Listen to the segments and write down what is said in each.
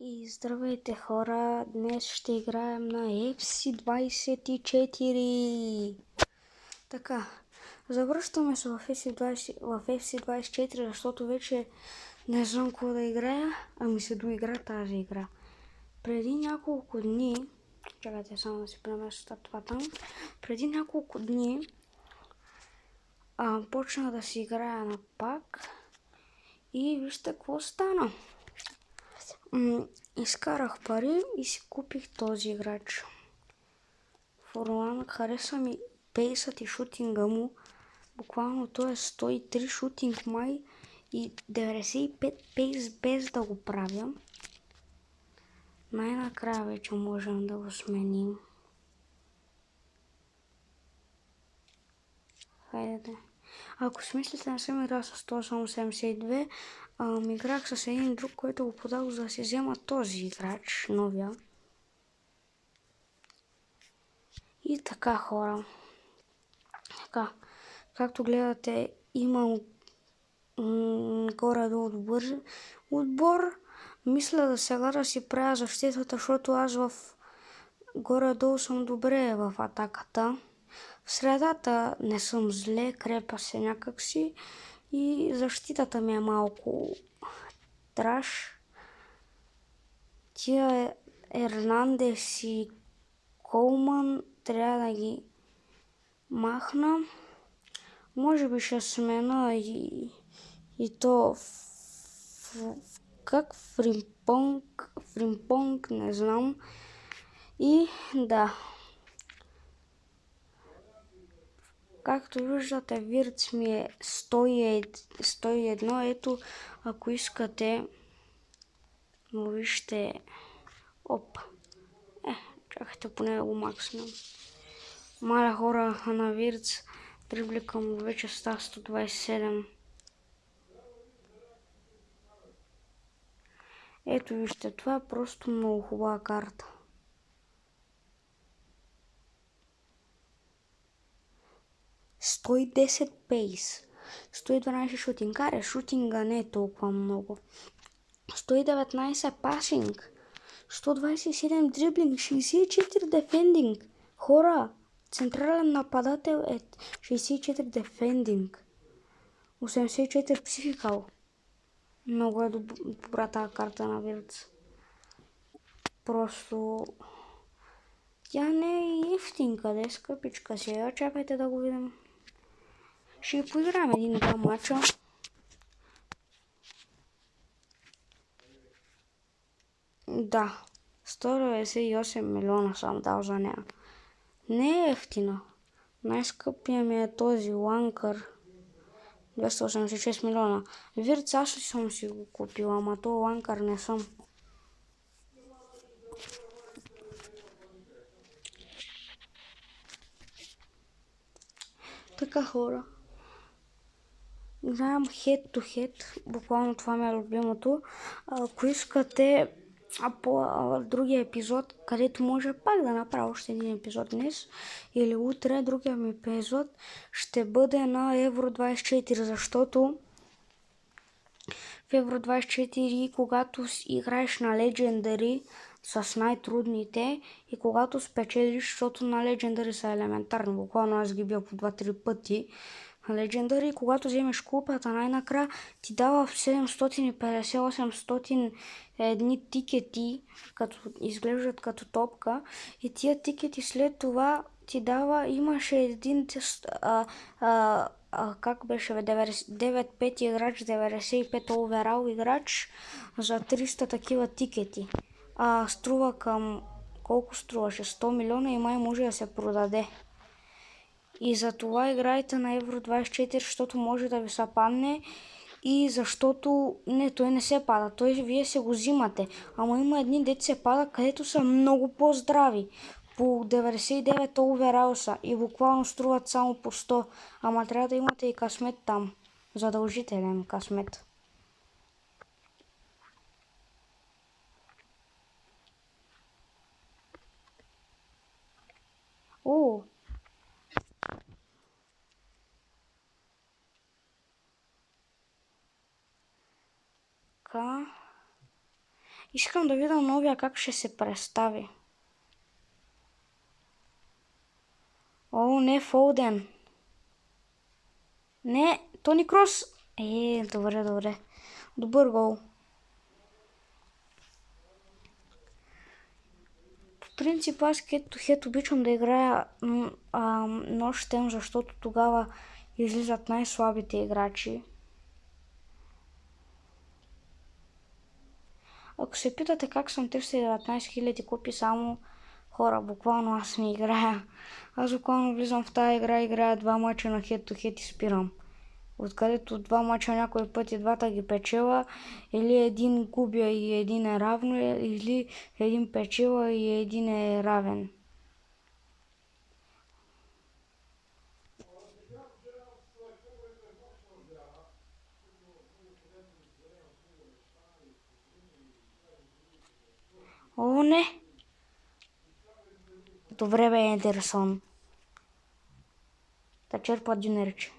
И здравейте хора, днес ще играем на FC24. Така, завръщаме се в FC24, защото вече не знам какво да играя, ами се доигра тази игра. Преди няколко дни, чакайте само да си преместя това там, преди няколко дни почнах да си играя на пак и вижте какво стана. Изкарах пари и си купих този играч. Форлан, хареса ми пейсът и шутинга му. Буквално той е 103 шутинг май и 95 пейс без да го правя. Най-накрая вече можем да го сменим. Хайде. Ако си мислите, не съм играл с 172, играх с един друг, който го подал, за да си взема този играч, новия. И така, хора. Така, както гледате, имам горе-долу отбор. Мисля да сега да си правя защитата, защото аз горе-долу съм добре в атаката. В средата не съм зле, крепа се някакси и защитата ми е малко траш. Тия Ернандес и Колман трябва да ги махна. Може би ще смена и то как Фримпонг, не знам. И да. Както виждате, Вирц ми е 101. Ето, ако искате, но вижте. Оп. Чакайте поне да го макснем. Маля хора, на Вирц дрибликам вече става 127. Ето вижте, това е просто много хубава карта. $110 пейс, 112 шутинг. Шутинга не е толкова много. 119 пасинг, 127 дриблинг, 64 дефендинг. Хора, централен нападател е 64 дефендинг, 84 психикал. Много е добра тази карта на Вирц. Просто тя не е ефтинка, да е скъпичка. Сега чакайте да го видим. Ще поиграем един-два мача. Да, 198 милиона съм дал за нея. Не е ефтина. Най-скъпия ми е този Ланкър. 286 милиона. Вирц аз съм си го купил, ама то Ланкър не съм. Така хора. Играем head to head. Буквално това ми е любимото. Ако искате по другия епизод, където може пак да направя още един епизод днес или утре, другия ми епизод ще бъде на Евро 24, защото в Евро 24, когато играеш на Legendary с най-трудните и когато спечелиш, защото на Legendary са елементарни, буквално аз ги бия по 2-3 пъти на Legendary, когато вземеш купата най-накрая ти дава 750-800 едни тикети, като изглеждат като топка, и тия тикети след това ти дава, имаше един как беше 9-5 играч, 95 оверал играч за 300 такива тикети. Струва към, колко струваше? 100 милиона и май може да се продаде. И за това играйте на Евро 24, защото може да ви се падне и защото той не се пада, вие се го взимате. Ама има едни дето се пада, където са много по-здрави. По 99 оверал са и буквално струват само по 100. Ама трябва да имате и късмет там. Задължителен късмет. Искам да видам новия как ще се представи. О, не, Фолден. Не, Тони Крос. Добре. Добър гол. По принцип аз хет обичам да играя нощем, защото тогава излизат най-слабите играчи. Ако се питате как съм 319 000 купи само хора, буквално аз не играя. Аз буквално влизам в тази игра, играя 2 мача на хет-то-хет и спирам. Откъдето 2 мача някой път и двата ги печела, или един губя и един е равно, или един печела и един е равен. О, не! Добре бе, Едерсон. Да черпа дюнерче.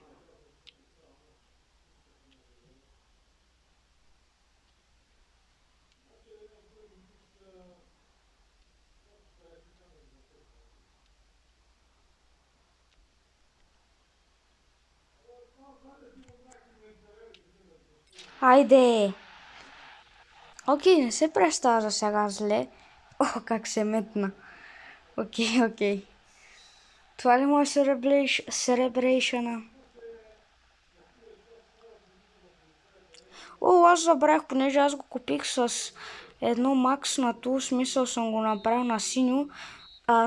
Айде! Окей, не се представя за сега зле. О, как се метна. Окей. Това ли му е Celebration? О, аз забравях, понеже аз го купих с едно макснато, смисъл съм го направил на синьо.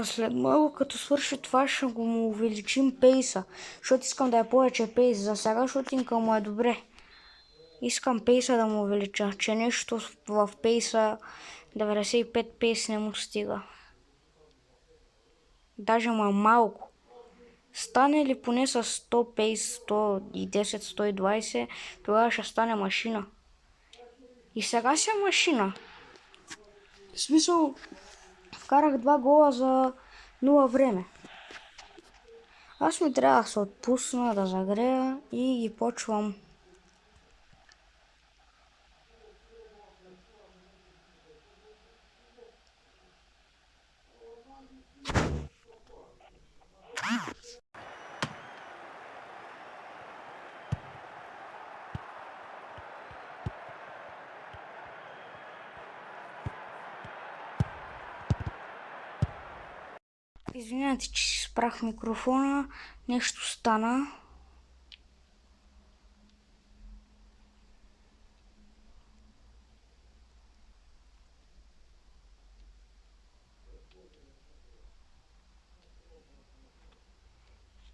След много, като свърши това, ще го му увеличим пейса, защото искам да е повече пейс. За сега шутинка му е добре. Искам пейса да му увелича, че нещо в пейса 95 пейс не му стига. Даже му е малко. Стане ли поне с 100 пейс, 110, 120, тогава ще стане машина. И сега си е машина. В смисъл, вкарах 2 гола за 0 време. Аз ми трябва да се отпусна, да загрея и ги почвам. Извинявайте, че си спрах микрофона. Нещо стана.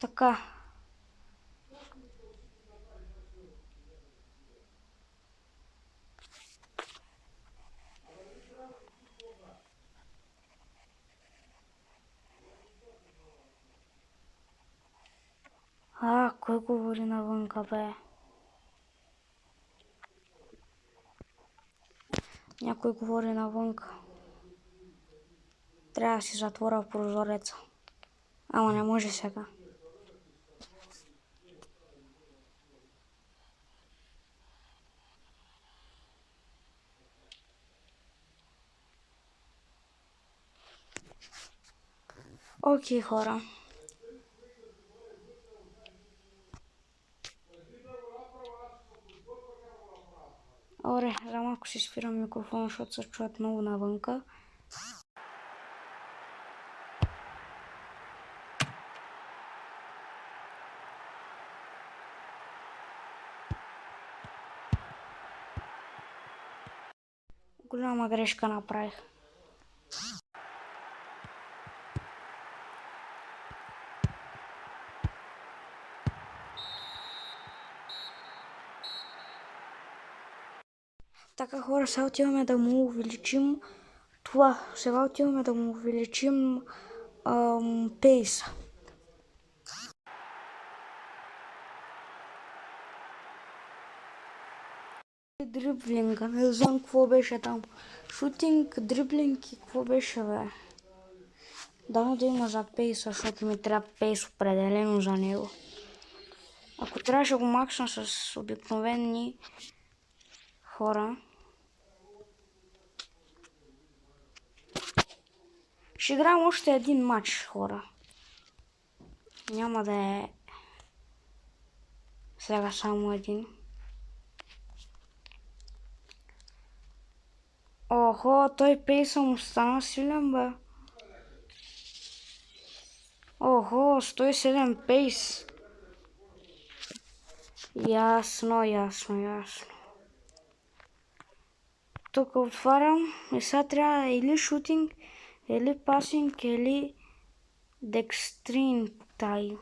Така. Кой говори навънка, бе? Някой говори навънка. Трябва да си затворя прозореца. Ама не може сега. Окей, хора. Добре, за малко си спирам микрофона, защото се чуят много навънка. Голяма грешка направих. Така, хора, сега отиваме да му увеличим това. Сега отиваме да му увеличим пейса. Дриблинга, не знам какво беше там. Шутинг, дриблинг и какво беше, бе? Дано да има за пейса, защото ми трябва пейс определено за него. Ако трябваше го максна с обикновени хора. Ще играем още един матч, хора. Няма да е сега само един. Охо, той пейса му стана силен, бе. Охо, 107 пейс. Ясно. Тук отварям и сега трябва или шутинг, или пасинг, или декстрин тай.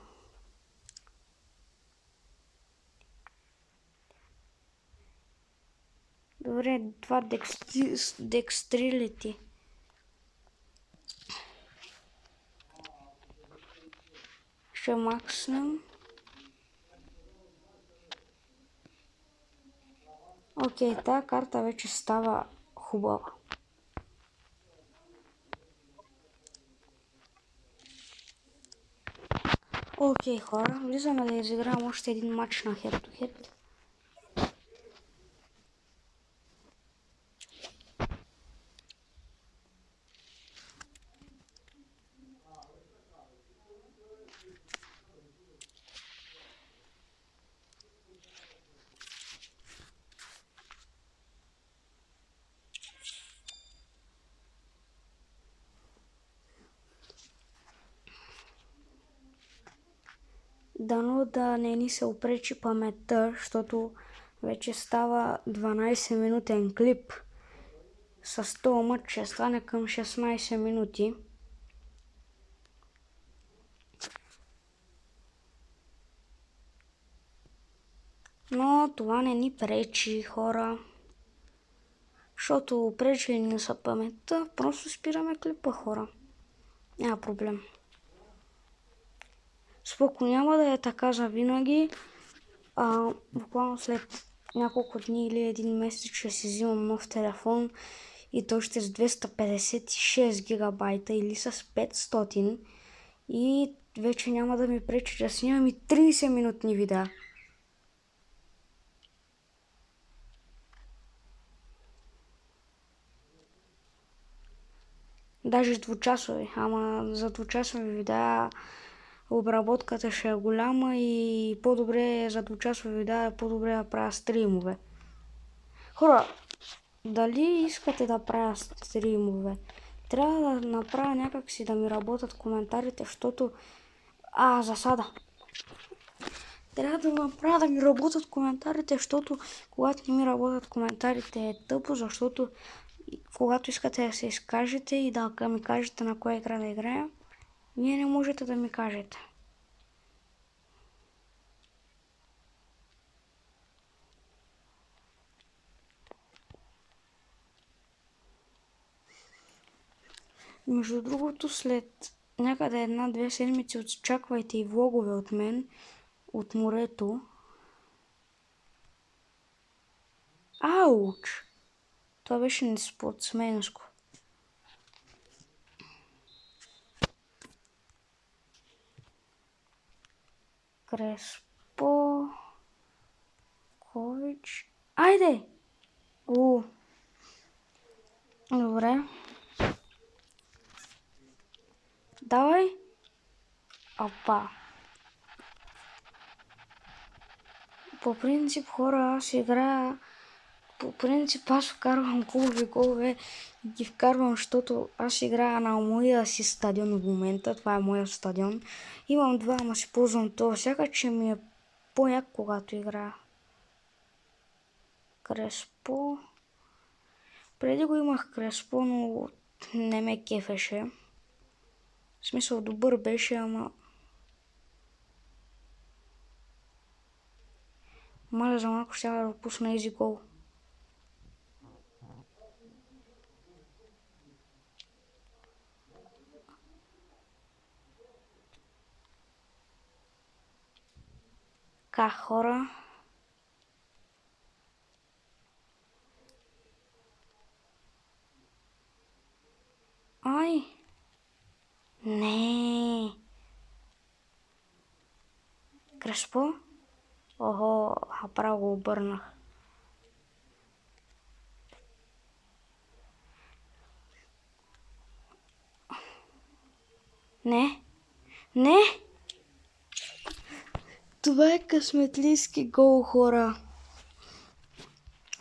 Добре, това декстрилити. Ще макснем. Окей, тази карта вече става хубава. Окей, хора, влизаме да изиграем още един матч на Head to Head. Дано да не ни се опречи паметта, защото вече става 12 минутен клип. С този матч ще стане към 16 минути. Но това не ни пречи, хора. Защото пречи ни са паметта, просто спираме клипа, хора. Няма проблем. Споко, няма да е така за винаги. Буквално след няколко дни или един месец ще си взимам нов телефон и той ще е с 256 гигабайта или с 500 и вече няма да ми пречи да снимам и 30 минутни видеа. Даже двучасови, ама за двучасови видеа обработката ще е голяма и по-добре за двучасови видеа е по-добре да правя стримове. Хора, дали искате да правя стримове? Трябва да направя някакси да ми работят коментарите, защото... засада. Трябва да направя да ми работят коментарите, защото когато не ми работят коментарите е тъпо, защото когато искате да се изкажете и да ми кажете на коя игра да играем, вие не можете да ми кажете. Между другото, след някъде 1-2 седмици очаквайте и влогове от мен, от морето. Ауч! Това беше неспортсменско. Креспо... Кович... Айде! Добре. Давай. Опа. По принцип, хора, аз играя... По принцип, аз вкарвам хубави голове и ги вкарвам, защото аз играя на моя си стадион в момента. Това е моя стадион. Имам два, ама си ползвам това. Сякаш ми е по-як, когато играя. Креспо... Преди го имах Креспо, но не ме кефеше. В смисъл добър беше, ама... Маля за малко ще да допусна изи гол. Хора. Ай! Не. Креспо? Охо, право го обърнах. Не. Не! Това е късметлийски гол, хора.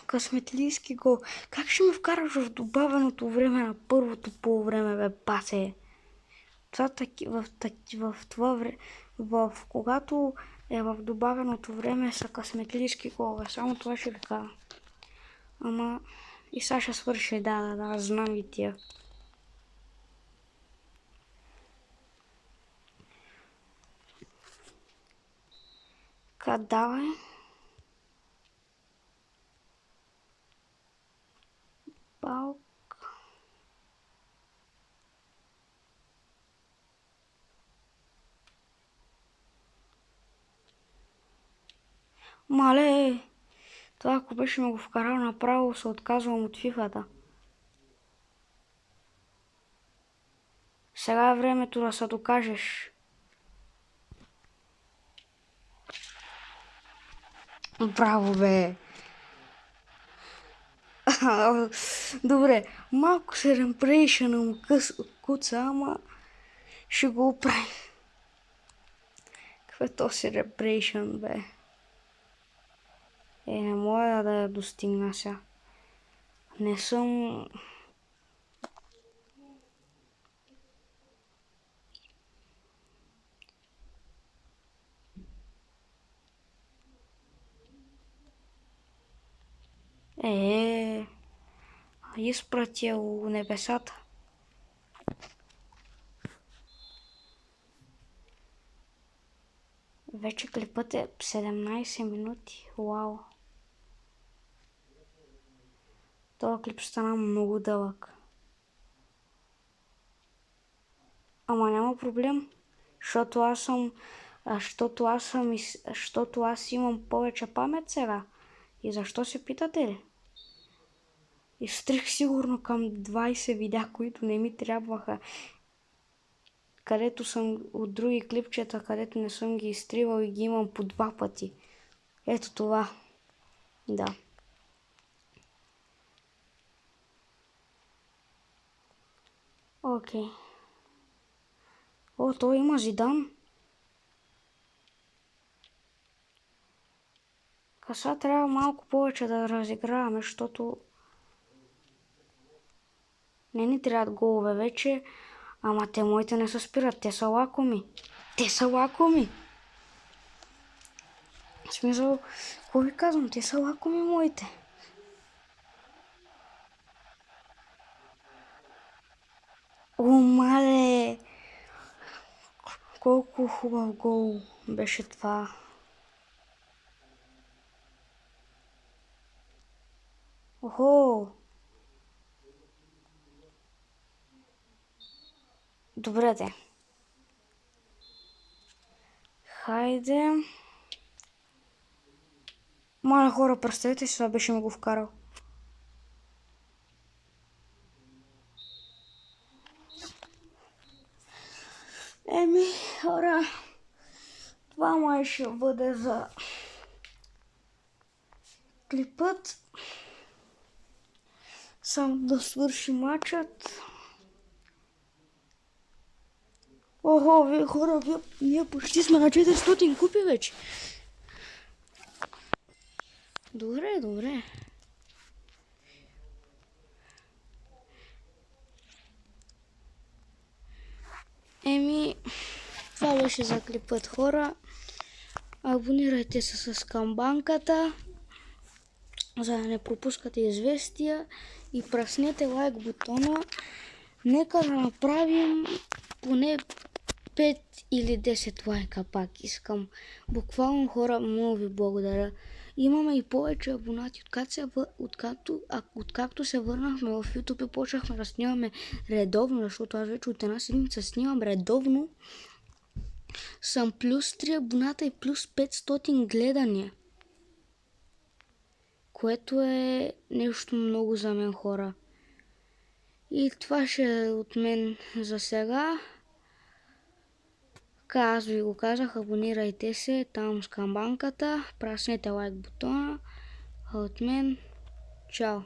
Късметлийски гол. Как ще ме вкараш в добавеното време на първото полувреме, бе, пасе? Когато е в добавеното време са късметлийски голове. Само това ще ви кажа. Ама и сега ще свърши, да, знам и тия. Давай. Балк. Мале, това ако беше ме го вкарал направо, се отказвам от фифата. Сега е времето да се докажеш. Браво, бе! Добре, малко селебрейшъна му куца, ама ще го оправим. Какво е то селебрейшън, бе? Не мога да я достигна сега. Не съм... изпратя у небесата. Вече клипът е 17 минути. Вау. Това клип стана много дълъг. Ама няма проблем, защото аз имам повече памет сега. И защо се питате ли? Изтрих сигурно към 20 видеа, които не ми трябваха. Където съм от други клипчета, където не съм ги изтривал и ги имам по 2 пъти. Ето това. Да. Окей. О, той има Зидан. Сега трябва малко повече да разиграваме, защото не ни трябват голове вече. Ама те моите не се спират, те са лакоми. В смисъл, какво ви казвам, те са лакоми моите. О, мале! Колко хубав гол беше това. Охо! Добре де. Хайде. Мале хора, представете си, това беше ме го вкарал. Хора, това май ще бъде за клипът. Само да свърши матчът. Охо, вие хора, ние почти сме на 400 купи вече. Добре. Това беше за клипът, хора. Абонирайте се с камбанката, за да не пропускате известия и праснете лайк бутона. Нека да направим поне 5 или 10 лайка, пак искам. Буквално, хора, много ви благодаря. Имаме и повече абонати. Откакто се върнахме в YouTube и почнахме да снимаме редовно, защото аз вече от една седмица снимам редовно, съм плюс 3 абоната и плюс 500 гледания. Което е нещо много за мен, хора. И това ще е от мен за сега. Аз ви го казах, абонирайте се там с камбанката, праснете лайк бутона. От мен, чао!